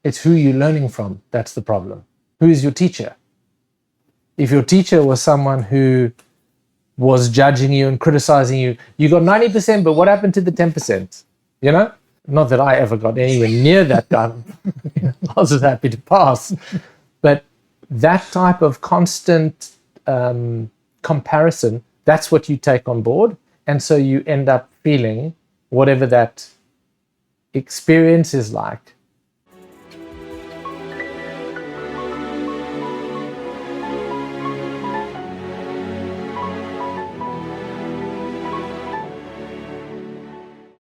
It's who you're learning from that's the problem. Who is your teacher? If your teacher was someone who was judging you and criticizing you, you got 90%, but what happened to the 10%? You know? Not that I ever got anywhere near that done. I was just happy to pass. But that type of constant comparison, that's what you take on board. And so you end up feeling whatever that experience is like.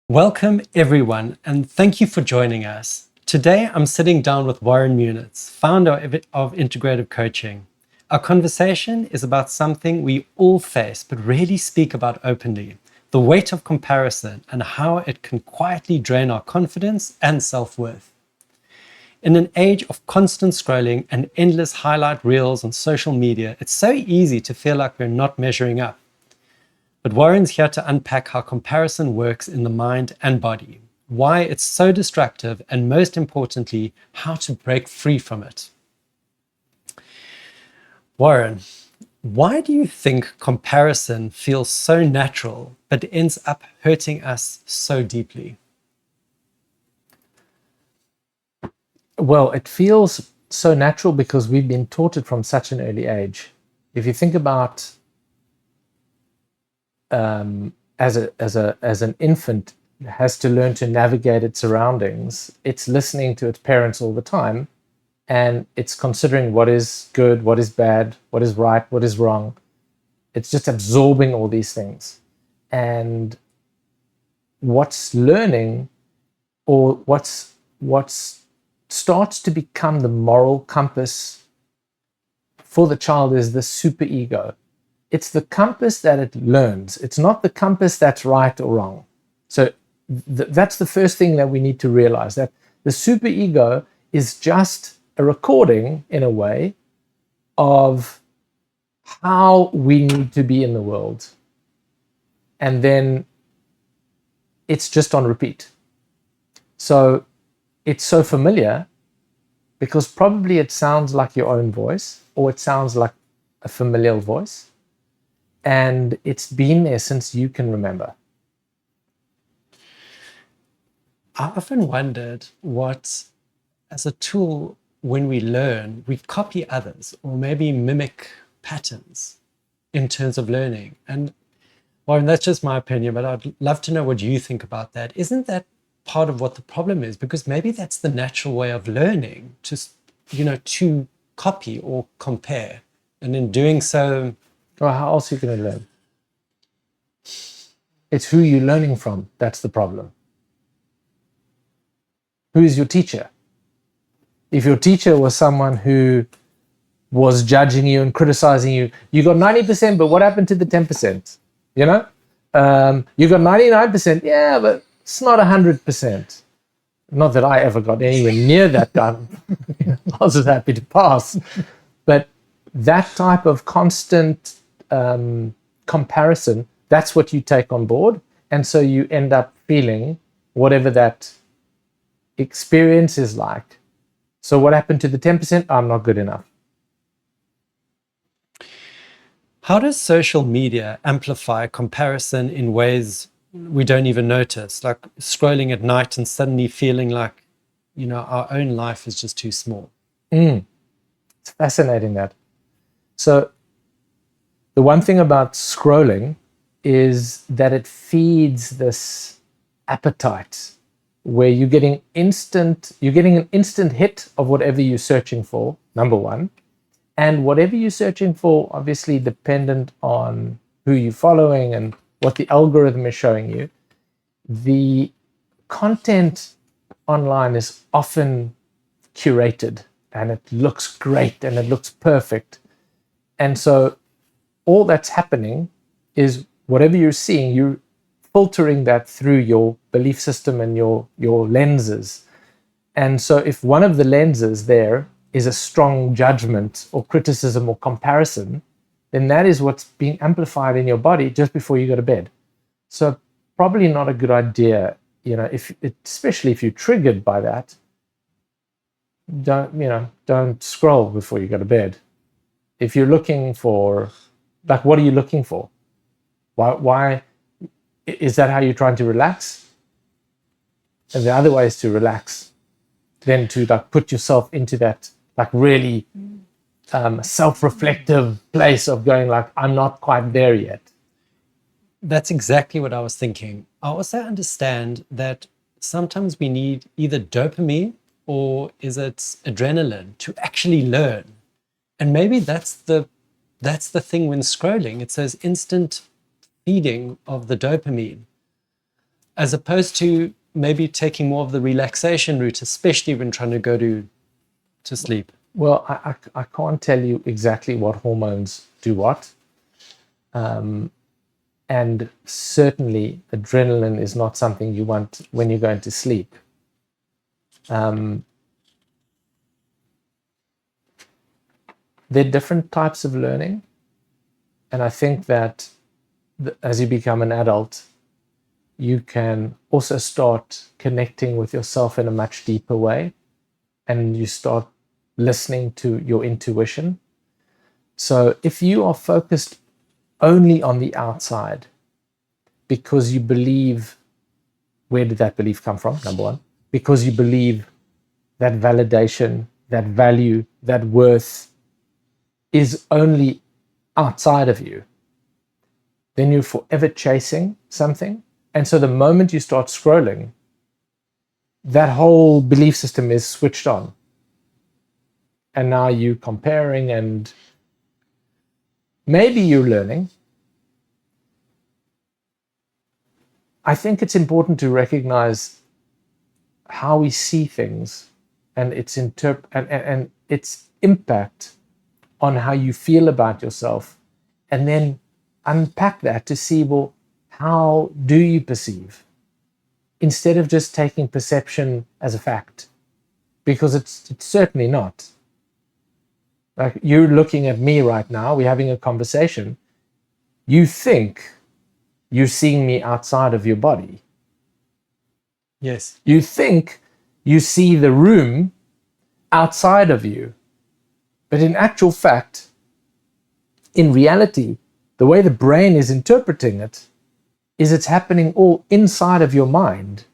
Welcome everyone, and thank you for joining us. Today I'm sitting down with Warren Munitz, founder of Integrative Coaching. Our conversation is about something we all face but rarely speak about openly, the weight of comparison and how it can quietly drain our confidence and self-worth. In an age of constant scrolling and endless highlight reels on social media, it's so easy to feel like we're not measuring up. But Warren's here to unpack how comparison works in the mind and body, why it's so destructive, and most importantly, how to break free from it. Warren, why do you think comparison feels so natural but ends up hurting us so deeply? Well, it feels so natural because we've been taught it from such an early age. If you think about as an infant has to learn to navigate its surroundings, it's listening to its parents all the time, and it's considering what is good, what is bad, what is right, what is wrong. It's just absorbing all these things. And what's learning, or what's starts to become the moral compass for the child, is the superego. It's the compass that it learns. It's not the compass that's right or wrong. So that's the first thing that we need to realize, that the superego is just a recording, in a way, of how we need to be in the world. And then it's just on repeat. So it's so familiar because probably it sounds like your own voice, or it sounds like a familial voice. And it's been there since you can remember. I often wondered what, as a tool, when we learn, we copy others or maybe mimic patterns in terms of learning. And Warren, that's just my opinion, but I'd love to know what you think about that. Isn't that part of what the problem is? Because maybe that's the natural way of learning, just, to copy or compare. And in doing so, well, how else are you going to learn? It's who you're learning from that's the problem. Who is your teacher? If your teacher was someone who was judging you and criticizing you, you got 90%, but what happened to the 10%? You got 99%, yeah, but it's not 100%. Not that I ever got anywhere near that done. I was just happy to pass. But that type of constant comparison, that's what you take on board. And so you end up feeling whatever that experience is like. So what happened to the 10%? I'm not good enough. How does social media amplify comparison in ways we don't even notice? Like scrolling at night and suddenly feeling like, our own life is just too small. It's fascinating that. So the one thing about scrolling is that it feeds this appetite where you're getting an instant hit of whatever you're searching for, number one. And whatever you're searching for, obviously dependent on who you're following and what the algorithm is showing you. The content online is often curated and it looks great and it looks perfect. And so all that's happening is whatever you're seeing, you're filtering that through your belief system and your lenses. And so if one of the lenses there is a strong judgment or criticism or comparison, then that is what's being amplified in your body just before you go to bed. So probably not a good idea, especially if you're triggered by that, don't scroll before you go to bed. If you're looking for, like, what are you looking for? Why is that how you're trying to relax? And the other way is to relax, then to like put yourself into that like really self-reflective place of going like, I'm not quite there yet. That's exactly what I was thinking. I also understand that sometimes we need either dopamine or is it adrenaline to actually learn. And maybe that's the thing when scrolling. It's those instant feeding of the dopamine, as opposed to maybe taking more of the relaxation route, especially when trying to go to sleep. Well, I can't tell you exactly what hormones do what. And certainly adrenaline is not something you want when you're going to sleep. There are different types of learning. And I think that as you become an adult, you can also start connecting with yourself in a much deeper way. And you start listening to your intuition. So if you are focused only on the outside because you believe, where did that belief come from? Number one, because you believe that validation, that value, that worth is only outside of you, then you're forever chasing something. And so the moment you start scrolling, that whole belief system is switched on. And now you're comparing, and maybe you're learning. I think it's important to recognize how we see things and its and its impact on how you feel about yourself, and then unpack that to see, well, how do you perceive? Instead of just taking perception as a fact, because it's certainly not. Like, you're looking at me right now, we're having a conversation. You think you're seeing me outside of your body. Yes. You think you see the room outside of you. But in actual fact, in reality, the way the brain is interpreting it is it's happening all inside of your mind.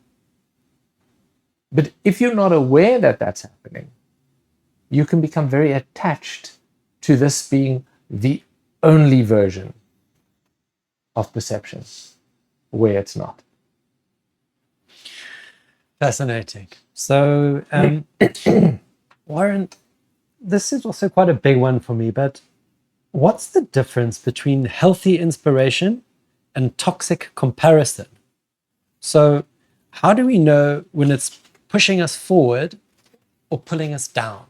But if you're not aware that that's happening, you can become very attached to this being the only version of perception, where it's not. Fascinating. So, Warren, this is also quite a big one for me, but what's the difference between healthy inspiration and toxic comparison? So, how do we know when it's pushing us forward or pulling us down?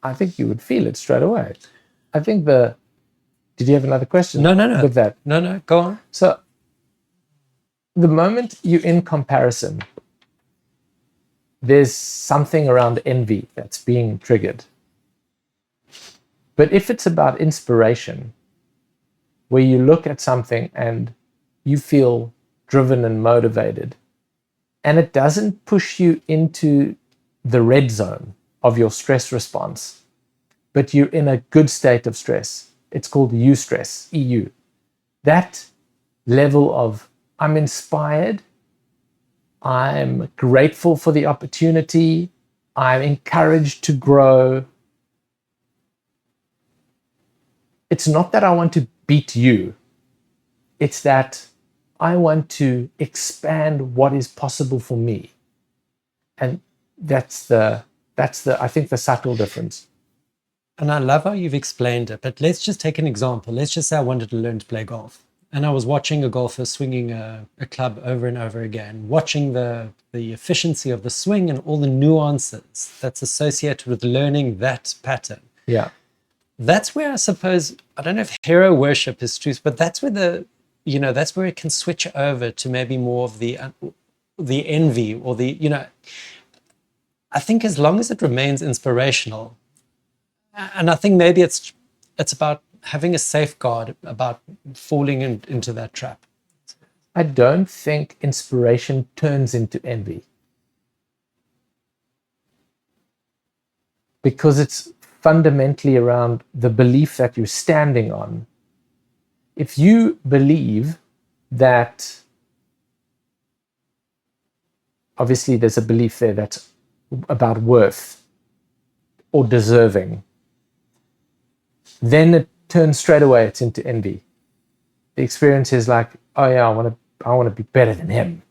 I think you would feel it straight away. I think did you have another question? No. With that? No, go on. So the moment you're in comparison, there's something around envy that's being triggered. But if it's about inspiration, where you look at something and you feel driven and motivated, and it doesn't push you into the red zone of your stress response, but you're in a good state of stress. It's called eustress, EU. That level of, I'm inspired, I'm grateful for the opportunity, I'm encouraged to grow. It's not that I want to beat you. It's that I want to expand what is possible for me. And that's I think the subtle difference. And I love how you've explained it, but let's just take an example. Let's just say I wanted to learn to play golf. And I was watching a golfer swinging a club over and over again, watching the efficiency of the swing and all the nuances that's associated with learning that pattern. Yeah. That's where I suppose, I don't know if hero worship is true, but that's where that's where it can switch over to maybe more of the envy or I think as long as it remains inspirational, and I think maybe it's about having a safeguard about falling into that trap. I don't think inspiration turns into envy. because it's fundamentally around the belief that you're standing on. If you believe that, obviously there's a belief there that's about worth or deserving, then it turns straight away, it's into envy. The experience is like, oh yeah, I want to be better than him.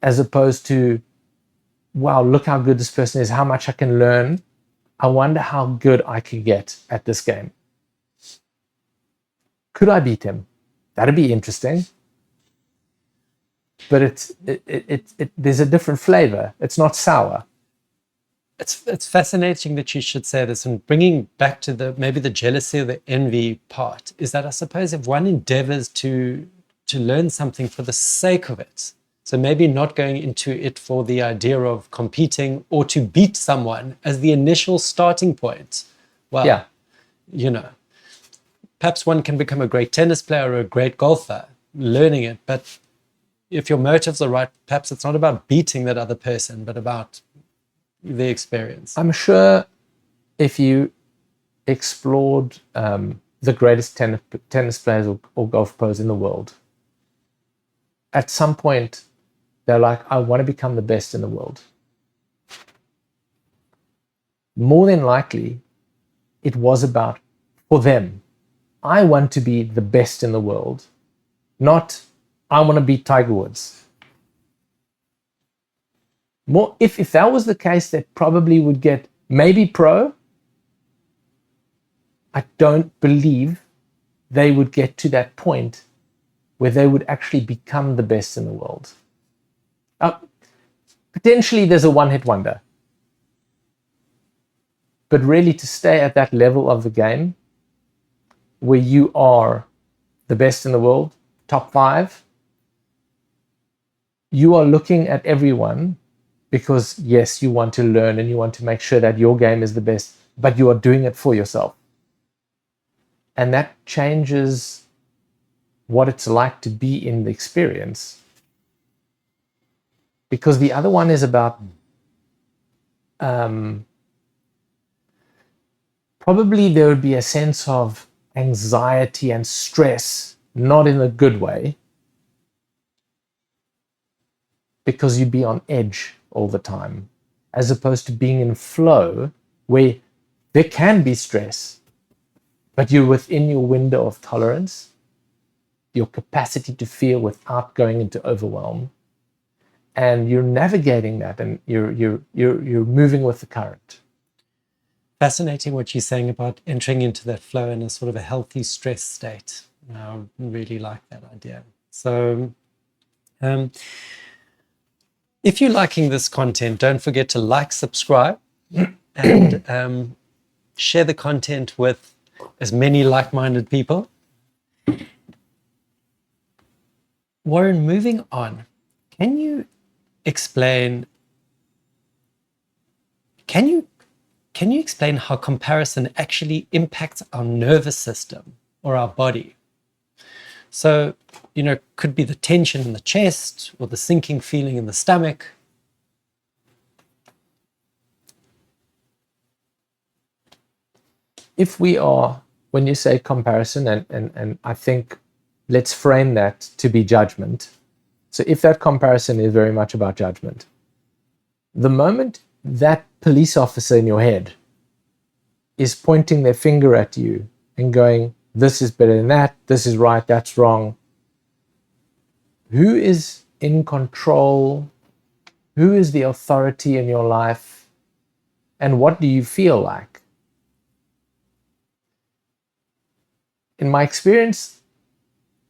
As opposed to, wow, look how good this person is, how much I can learn. I wonder how good I can get at this game. Could I beat him? That'd be interesting. But there's a different flavor. It's not sour. It's fascinating that you should say this, and bringing back to maybe the jealousy or the envy part is that I suppose if one endeavors to learn something for the sake of it, so maybe not going into it for the idea of competing or to beat someone as the initial starting point, well, Yeah. you know, perhaps one can become a great tennis player or a great golfer learning it, but if your motives are right, perhaps it's not about beating that other person, but about the experience. I'm sure if you explored the greatest tennis players or golf pros in the world, at some point they're like, I want to become the best in the world. More than likely, it was about, for them, I want to be the best in the world, not I want to beat Tiger Woods. More, if that was the case, they probably would get maybe pro. I don't believe they would get to that point where they would actually become the best in the world. Potentially there's a one-hit wonder. But really to stay at that level of the game where you are the best in the world, top 5, you are looking at everyone because, yes, you want to learn and you want to make sure that your game is the best, but you are doing it for yourself. And that changes what it's like to be in the experience. Because the other one is about probably there would be a sense of anxiety and stress, not in a good way, because you'd be on edge all the time, as opposed to being in flow where there can be stress, but you're within your window of tolerance, your capacity to feel without going into overwhelm, and you're navigating that, and you're moving with the current. Fascinating what you're saying about entering into that flow in a sort of a healthy stress state. I really like that idea. So if you're liking this content, don't forget to like, subscribe, and share the content with as many like-minded people. Warren, moving on, can you explain how comparison actually impacts our nervous system or our body? So, could be the tension in the chest or the sinking feeling in the stomach. If we are, when you say comparison, and I think let's frame that to be judgment. So if that comparison is very much about judgment, the moment that police officer in your head is pointing their finger at you and going, this is better than that, this is right, that's wrong, who is in control? Who is the authority in your life? And what do you feel like? In my experience,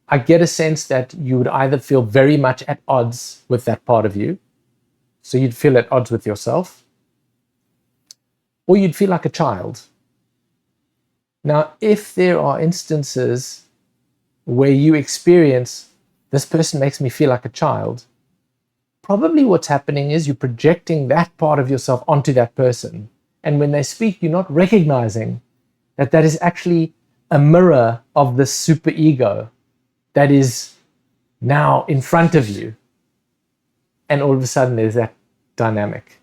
I get a sense that you would either feel very much at odds with that part of you, so you'd feel at odds with yourself, or you'd feel like a child. Now, if there are instances where you experience, this person makes me feel like a child, probably what's happening is you're projecting that part of yourself onto that person. And when they speak, you're not recognizing that that is actually a mirror of the superego that is now in front of you. And all of a sudden there's that dynamic.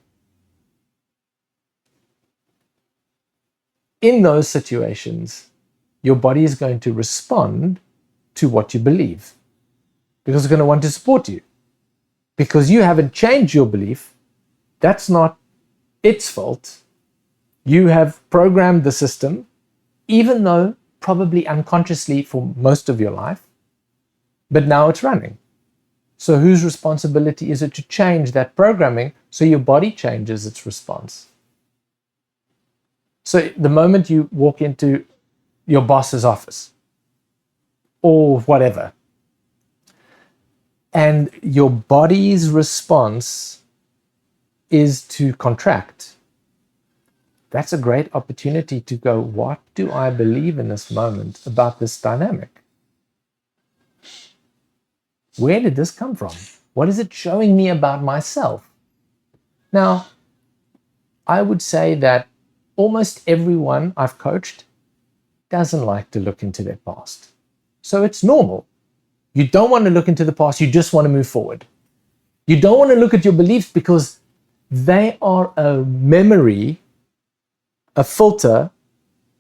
in those situations, your body is going to respond to what you believe because it's going to want to support you. Because you haven't changed your belief, that's not its fault. You have programmed the system, even though probably unconsciously for most of your life, but now it's running. So whose responsibility is it to change that programming so your body changes its response? So the moment you walk into your boss's office or whatever, and your body's response is to contract, that's a great opportunity to go, what do I believe in this moment about this dynamic? Where did this come from? What is it showing me about myself? Now, I would say that almost everyone I've coached doesn't like to look into their past. So it's normal. You don't want to look into the past, you just want to move forward. You don't want to look at your beliefs because they are a memory, a filter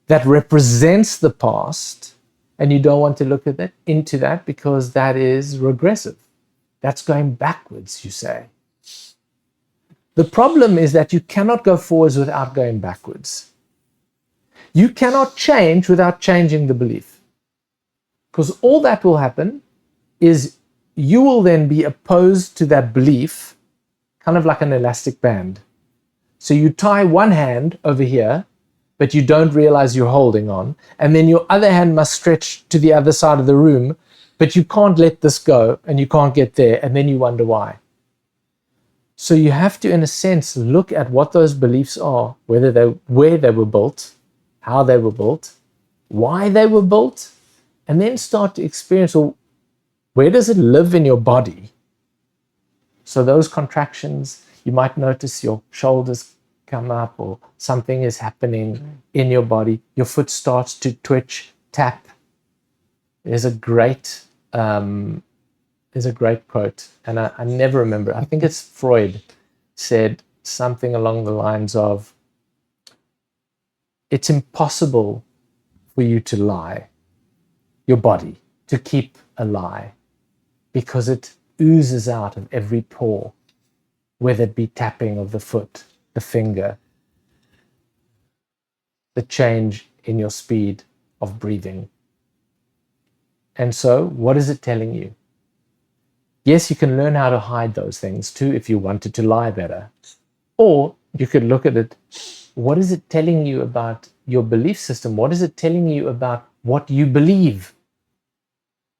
that represents the past, and you don't want to look at that into that because that is regressive. That's going backwards, you say. The problem is that you cannot go forwards without going backwards. You cannot change without changing the belief. Because all that will happen is you will then be opposed to that belief, kind of like an elastic band. So you tie one hand over here, but you don't realize you're holding on, and then your other hand must stretch to the other side of the room, but you can't let this go, and you can't get there, and then you wonder why. So you have to, in a sense, look at what those beliefs are, where they were built, how they were built, why they were built, and then start to experience, well, where does it live in your body? So those contractions, you might notice your shoulders come up or something is happening in your body. Your foot starts to twitch, tap. There's a great quote, and I never remember. I think it's Freud said something along the lines of, it's impossible for you to lie, your body, to keep a lie, because it oozes out of every pore, whether it be tapping of the foot, the finger, the change in your speed of breathing. And so, what is it telling you? Yes, you can learn how to hide those things too if you wanted to lie better. Or you could look at it, what is it telling you about your belief system? What is it telling you about what you believe?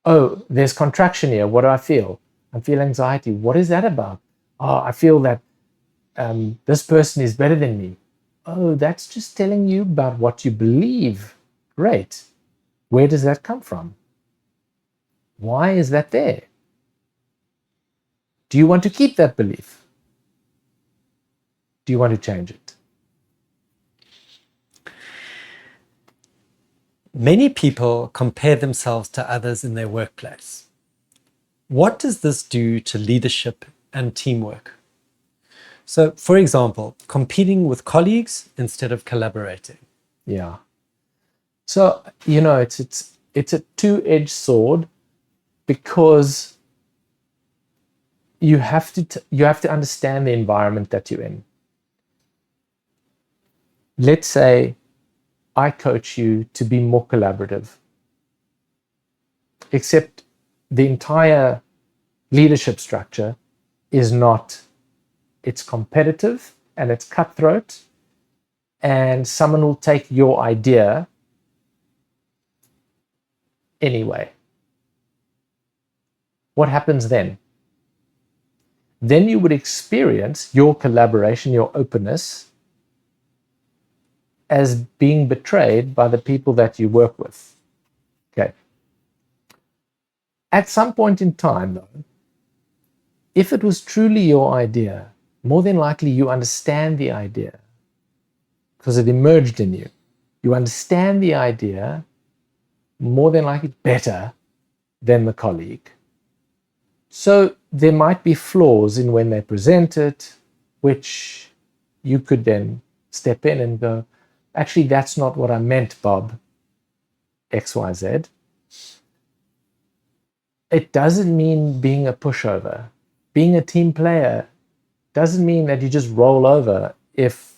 Oh, there's contraction here. What do I feel? I feel anxiety. What is that about? Oh, I feel that this person is better than me. Oh, that's just telling you about what you believe. Great. Where does that come from? Why is that there? Do you want to keep that belief? Do you want to change it? Many people compare themselves to others in their workplace. What does this do to leadership and teamwork? So, for example, competing with colleagues instead of collaborating. Yeah. So, it's a two-edged sword, because you have to understand the environment that you're in. Let's say I coach you to be more collaborative, except the entire leadership structure is not. It's competitive and it's cutthroat, and someone will take your idea anyway. What happens then? Then you would experience your collaboration, your openness, as being betrayed by the people that you work with. Okay. At some point in time, though, if it was truly your idea, more than likely you understand the idea because it emerged in you. You understand the idea more than likely better than the colleague. So there might be flaws in when they present it, which you could then step in and go, actually, that's not what I meant, Bob, XYZ. It doesn't mean being a pushover. Being a team player doesn't mean that you just roll over if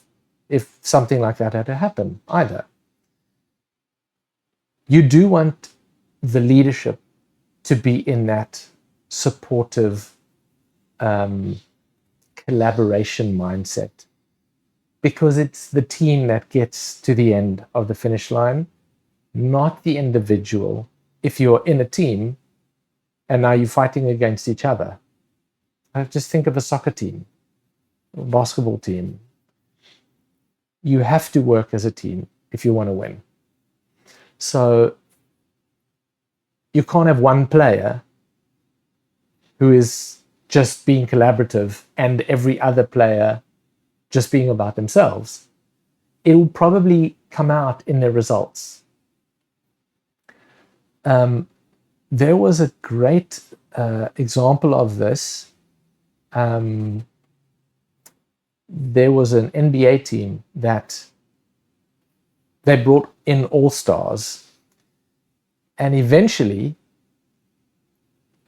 something like that had to happen either. You do want the leadership to be in that supportive collaboration mindset, because it's the team that gets to the end of the finish line, not the individual. If you're in a team and now you're fighting against each other, just think of a soccer team, a basketball team. You have to work as a team if you want to win. So you can't have one player who is just being collaborative and every other player just being about themselves. It will probably come out in their results. There was a great example of this. There was an NBA team that they brought in all-stars, and eventually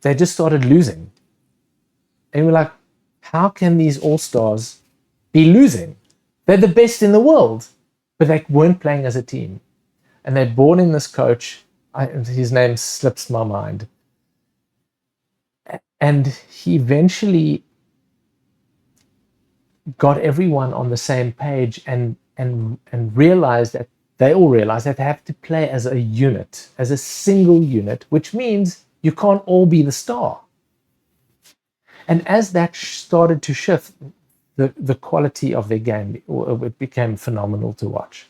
they just started losing. And we're like, how can these all-stars be losing? They're the best in the world, but they weren't playing as a team. And they brought in this coach, his name slips my mind, and he eventually got everyone on the same page and realized that they all realized that they have to play as a unit, as a single unit, which means you can't all be the star. And as that started to shift, the quality of their game, it became phenomenal to watch.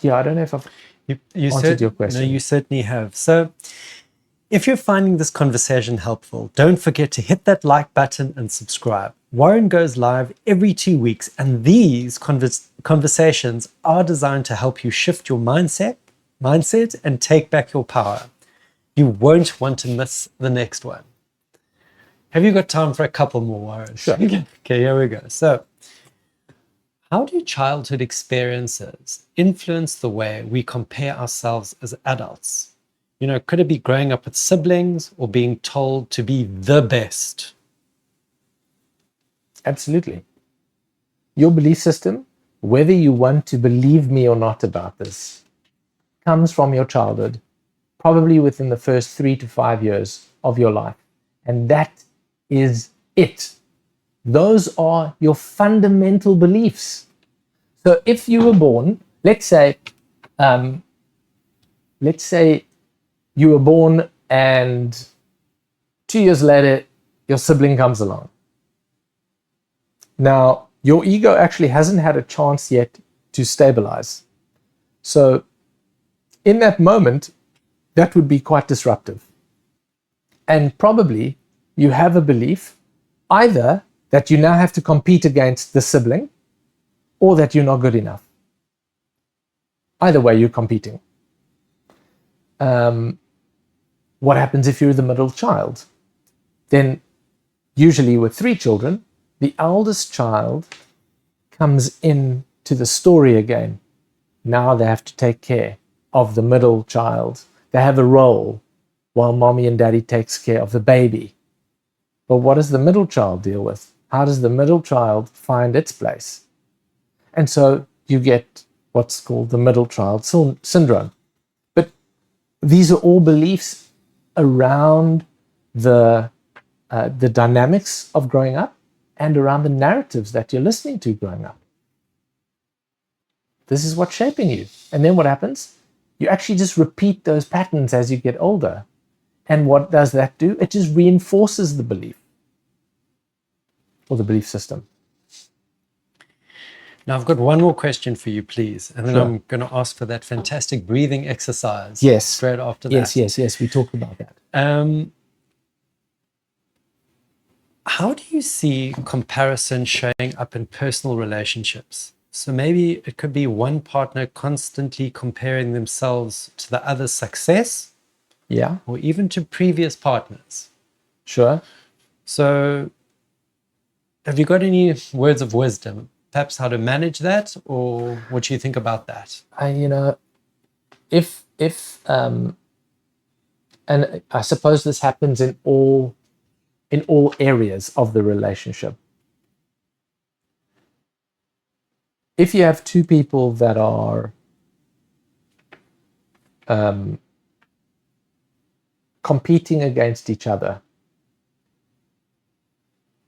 Yeah, I don't know if I've answered your question. No, you certainly have. So if you're finding this conversation helpful, don't forget to hit that like button and subscribe. Warren goes live every 2 weeks, and these conversations are designed to help you shift your mindset and take back your power. You won't want to miss the next one. Have you got time for a couple more, Warren? Sure. Okay, here we go. So, how do childhood experiences influence the way we compare ourselves as adults? You know, could it be growing up with siblings or being told to be the best? Absolutely. Your belief system, whether you want to believe me or not about this, comes from your childhood, probably within the first 3 to 5 years of your life. And that is it. Those are your fundamental beliefs. So if you were born, let's say you were born and 2 years later, your sibling comes along. Now, your ego actually hasn't had a chance yet to stabilize. So in that moment, that would be quite disruptive. And probably you have a belief either that you now have to compete against the sibling or that you're not good enough. Either way, you're competing. What happens if you're the middle child? Then usually with 3 children, the eldest child comes into the story again. Now they have to take care of the middle child. They have a role while mommy and daddy takes care of the baby. But what does the middle child deal with? How does the middle child find its place? And so you get what's called the middle child syndrome. But these are all beliefs around the dynamics of growing up and around the narratives that you're listening to growing up. This is what's shaping you. And then what happens? You actually just repeat those patterns as you get older. And what does that do? It just reinforces the belief or the belief system. Now, I've got one more question for you, please. And then Sure. I'm going to ask for that fantastic breathing exercise. Yes. Straight after that. Yes. We talked about that. How do you see comparison showing up in personal relationships? So maybe it could be one partner constantly comparing themselves to the other's success, Yeah, or even to previous partners. sure. So Have you got any words of wisdom, perhaps how to manage that, or what do you think about that? If and I suppose this happens in all areas of the relationship. If you have two people that are competing against each other,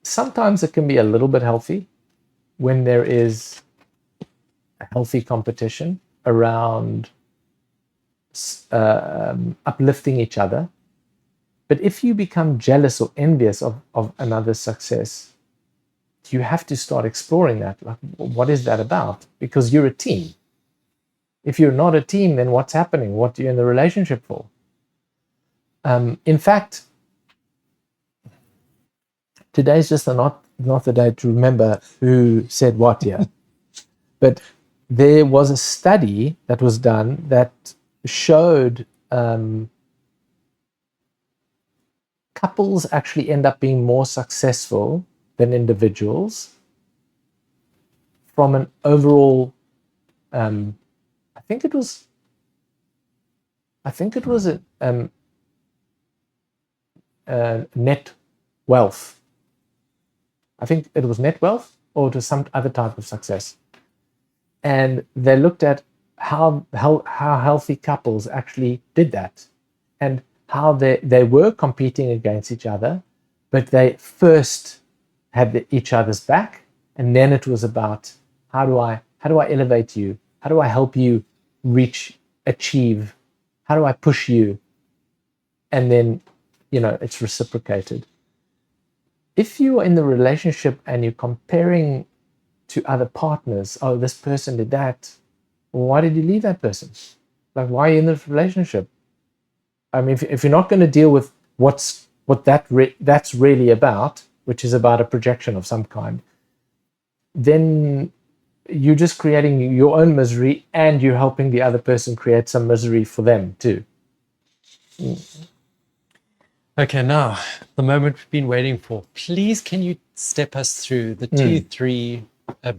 sometimes it can be a little bit healthy when there is a healthy competition around uplifting each other. But if you become jealous or envious of another's success, you have to start exploring that. Like, what is that about? Because you're a team. If you're not a team, then what's happening? What are you in the relationship for? In fact, today's just not the day to remember who said what here. But there was a study that was done that showed couples actually end up being more successful than individuals from an overall, I think it was a net wealth. I think it was net wealth, or to some other type of success. And they looked at how healthy couples actually did that, and how they were competing against each other, but they first had each other's back, and then it was about how do I elevate you? How do I help you achieve? How do I push you? And then, it's reciprocated. If you are in the relationship and you're comparing to other partners, oh, this person did that, well, why did you leave that person? Like, why are you in this relationship? I mean, if you're not going to deal with that's really about, which is about a projection of some kind, then you're just creating your own misery, and you're helping the other person create some misery for them too. Okay, now the moment we've been waiting for. Please, can you step us through the 2-3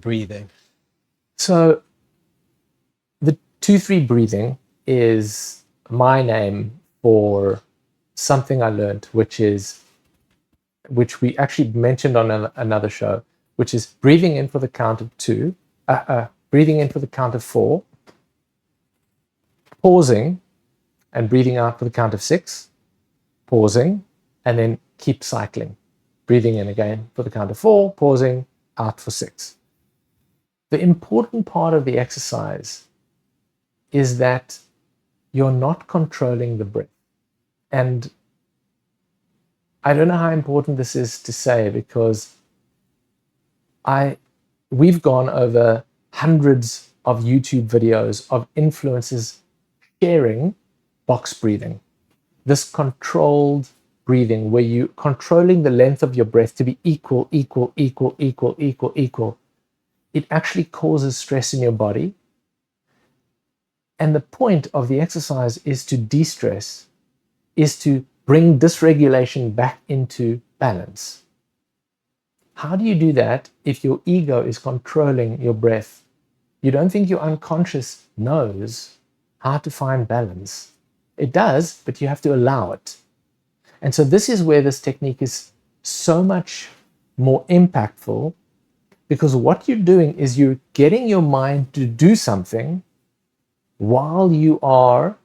breathing? So the 2-3 breathing is my name for something I learned, which we actually mentioned on another show, which is breathing in for the count of 2, breathing in for the count of 4, pausing and breathing out for the count of 6, pausing, and then keep cycling. Breathing in again for the count of 4, pausing, out for 6. The important part of the exercise is that you're not controlling the breath. And I don't know how important this is to say, because we've gone over hundreds of YouTube videos of influencers sharing box breathing. This controlled breathing, where you're controlling the length of your breath to be equal. It actually causes stress in your body. And the point of the exercise is to de-stress, is to bring dysregulation back into balance. How do you do that if your ego is controlling your breath? You don't think your unconscious knows how to find balance. It does, but you have to allow it. And so this is where this technique is so much more impactful, because what you're doing is you're getting your mind to do something while you are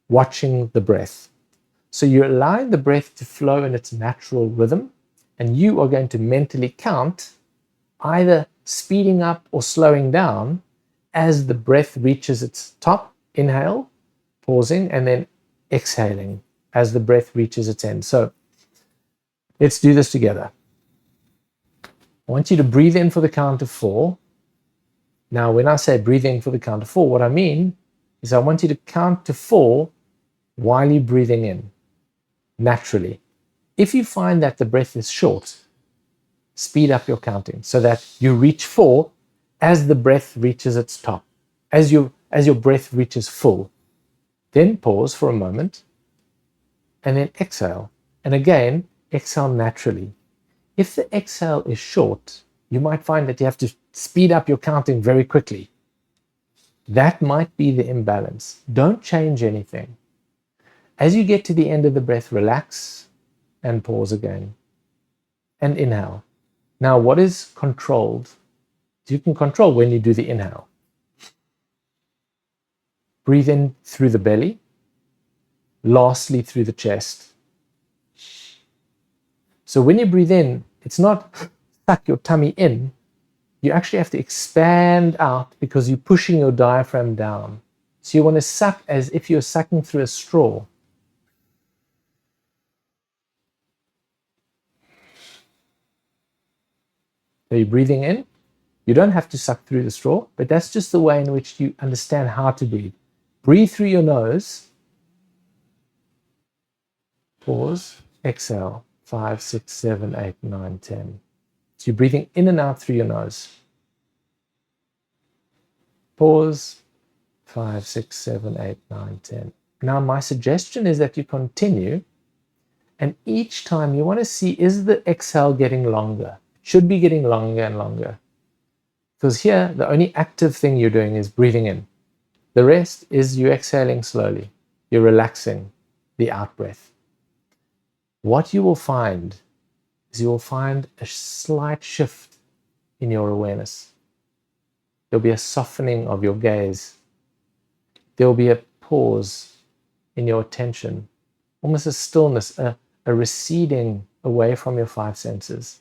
watching the breath. So you're allowing the breath to flow in its natural rhythm, and you are going to mentally count, either speeding up or slowing down as the breath reaches its top. Inhale, pausing, and then exhaling as the breath reaches its end. So let's do this together. I want you to breathe in for the count of 4. Now, when I say breathing for the count of 4, what I mean is I want you to count to 4 while you're breathing in, naturally. If you find that the breath is short, speed up your counting so that you reach 4 as the breath reaches its top, as your breath reaches full. Then pause for a moment, and then exhale. And again, exhale naturally. If the exhale is short, you might find that you have to speed up your counting very quickly. That might be the imbalance. Don't change anything. As you get to the end of the breath, relax and pause again. And inhale. Now, what is controlled? You can control when you do the inhale. Breathe in through the belly. Lastly, through the chest. So when you breathe in, it's not suck your tummy in. You actually have to expand out because you're pushing your diaphragm down. So you want to suck as if you're sucking through a straw. So you're breathing in. You don't have to suck through the straw, but that's just the way in which you understand how to breathe. Breathe through your nose. Pause. Exhale. 5, 6, 7, 8, 9, 10. So you're breathing in and out through your nose. Pause. 5, 6, 7, 8, 9, 10. Now my suggestion is that you continue, and each time you want to see, is the exhale getting longer? It should be getting longer and longer. Because here, the only active thing you're doing is breathing in. The rest is you exhaling slowly. You're relaxing the out breath. What you will find is you will find a slight shift in your awareness. There'll be a softening of your gaze. There'll be a pause in your attention, almost a stillness, a receding away from your five senses.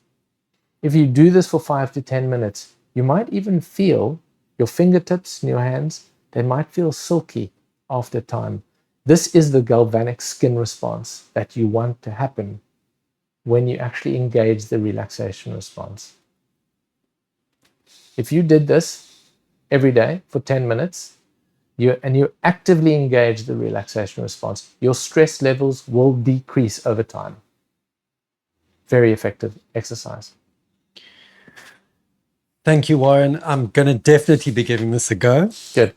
If you do this for 5 to 10 minutes, you might even feel your fingertips in your hands, they might feel silky after time. This is the galvanic skin response that you want to happen when you actually engage the relaxation response. If you did this every day for 10 minutes, you actively engage the relaxation response, your stress levels will decrease over time. Very effective exercise. Thank you, Warren. I'm going to definitely be giving this a go. Good.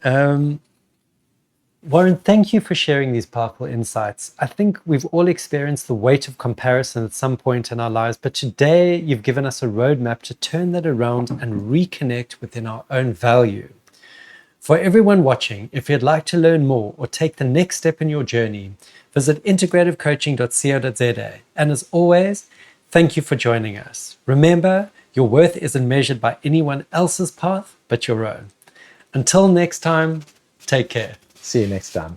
Warren, thank you for sharing these powerful insights. I think we've all experienced the weight of comparison at some point in our lives, but today you've given us a roadmap to turn that around and reconnect within our own value. For everyone watching, if you'd like to learn more or take the next step in your journey, visit integrativecoaching.co.za. And as always, thank you for joining us. Remember, your worth isn't measured by anyone else's path but your own. Until next time, take care. See you next time.